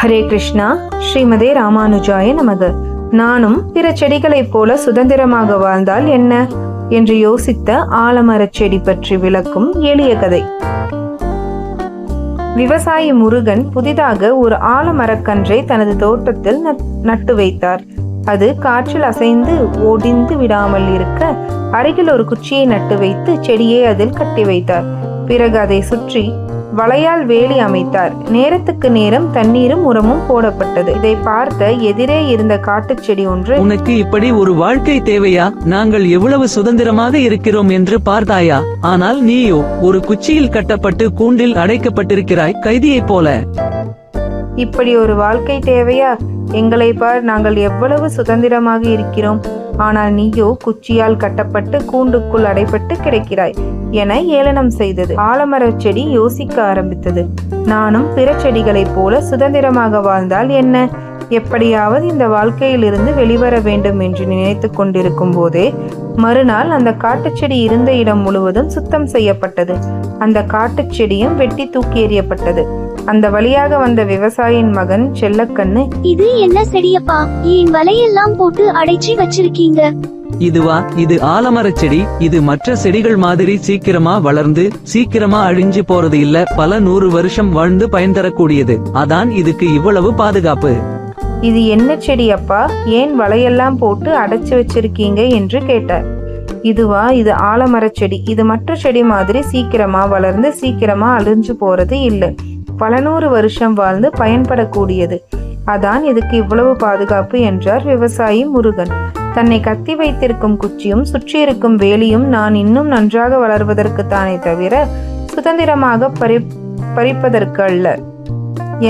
ஹரே கிருஷ்ணா. ஸ்ரீமதே ராமானுஜாய நமக. நானும் பிற செடிகளைப் போல சுதந்திரமாக வாழ்ந்தால் என்ன என்று யோசித்த ஆலமரச் செடி பற்றி விளக்கும் எளிய கதை. விவசாயி முருகன் புதிதாக ஒரு ஆலமரக்கன்றை தனது தோட்டத்தில் நட்டு வைத்தார். அது காற்றில் அசைந்து ஒடிந்து விடாமல் இருக்க அருகில் ஒரு குச்சியை நட்டு வைத்து செடியை அதில் கட்டி வைத்தார். பிறகு அதை சுற்றி வளையால் வேலி அமைத்தார். நேரத்துக்கு நேரம் தண்ணீரும் உரமும் போடப்பட்டது. இதை பார்த்த எதிரே இருந்த காட்டுச் செடி ஒன்று, உனக்கு இப்படி ஒரு வாழ்க்கை தேவையா? நாங்கள் எவ்வளவு சுதந்திரமாக இருக்கிறோம் என்று பார்த்தாயா? ஆனால் நீயோ ஒரு குச்சியில் கட்டப்பட்டு கூண்டில் அடைக்கப்பட்டிருக்கிறாய், கைதியைப் போல. இப்படி ஒரு வாழ்க்கை தேவையா? எங்களை பார், நாங்கள் எவ்வளவு சுதந்திரமாக இருக்கிறோம். ஆனால் நீயோ குச்சியால் கட்டப்பட்டு கூண்டுக்குள் அடைப்பட்டு கிடக்கிறாய் என ஏளனம் செய்தது. ஆலமரச் செடி யோசிக்க ஆரம்பித்தது. நானும் பிற செடிகளைப் போல சுதந்திரமாக வாழ்ந்தால் என்ன? எப்படியாவது இந்த வாழ்க்கையில் இருந்து வெளிவர வேண்டும் என்று நினைத்து கொண்டிருக்கும் போதே மறுநாள் அந்த காட்டுச்செடி இருந்த இடம் முழுவதும் சுத்தம் செய்யப்பட்டது. அந்த காட்டுச் செடியும் வெட்டி தூக்கி எறியப்பட்டது. அந்த வழியாக வந்த விவசாயியின் மகன் செல்லக்கண்ணு, இது என்ன செடியப்பா, ஏன் வலையெல்லாம் போட்டு அடைச்சி வச்சிருக்கீங்க? இதுவா? இது ஆலமரச் செடி. இது மற்ற செடிகள் மாதிரி சீக்கிரமா வளர்ந்து சீக்கிரமா அழிஞ்சு போறது இல்ல. பல 100 வருஷம் வாழ்ந்து பயன் தரக்கூடியது. அதான் இதுக்கு இவ்வளவு பாதுகாப்பு. இது என்ன செடி அப்பா, ஏன் வலையெல்லாம் போட்டு அடைச்சு வச்சிருக்கீங்க என்று கேட்டார். இதுவா? இது ஆலமரச் செடி. இது மற்ற செடி மாதிரி சீக்கிரமா வளர்ந்து சீக்கிரமா அழிஞ்சு போறது இல்லை. பல 100 வருஷம் வாழ்ந்து பயன்படக்கூடியது. அதான் இதுக்கு இவ்வளவு பாதுகாப்பு என்றார் விவசாயி முருகன். தன்னை கத்தி வைத்திருக்கும் குச்சியும் சுற்றியிருக்கும் வேலியும் நான் இன்னும் நன்றாக வளர்வதற்கு தானே தவிர சுதந்திரமாக பறிப்பதற்கு அல்ல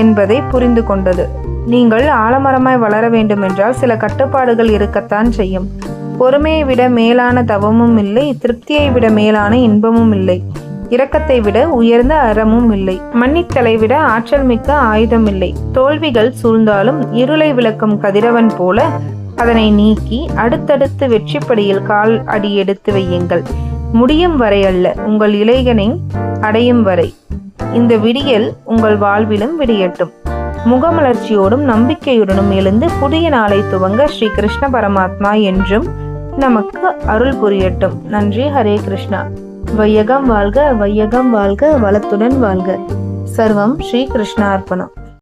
என்பதை புரிந்து கொண்டது. நீங்கள் ஆலமரமாய் வளர வேண்டுமென்றால் சில கட்டுப்பாடுகள் இருக்கத்தான் செய்யும். பொறுமையை விட மேலான தவமும் இல்லை, திருப்தியை விட மேலான இன்பமும் இல்லை, இரக்கத்தை விட உயர்ந்த அறமும் இல்லை, மன்னித்தலை விட ஆற்றல் மிக்க ஆயுதம் இல்லை. தோல்விகள் சூழ்ந்தாலும் இருளை விளக்கும் கதிரவன் போல அதனை நீக்கி அடுத்தடுத்து வெற்றிப்படியில் கால் அடி எடுத்து வையுங்கள். முடியும் வரை அல்ல, உங்கள் இளைஞனை அடையும் வரை. இந்த விடியல் உங்கள் வாழ்விலும் விடியட்டும். முகமலர்ச்சியோடும் நம்பிக்கையுடனும் எழுந்து புதிய நாளை துவங்க ஸ்ரீ கிருஷ்ண பரமாத்மா என்றும் நமக்கு அருள் புரியட்டும். நன்றி. ஹரே கிருஷ்ணா. வையகம் வாழ்க, வையகம் வாழ்க, வளத்துடன் வாழ்க. சர்வம் ஸ்ரீ கிருஷ்ணார்ப்பணம்.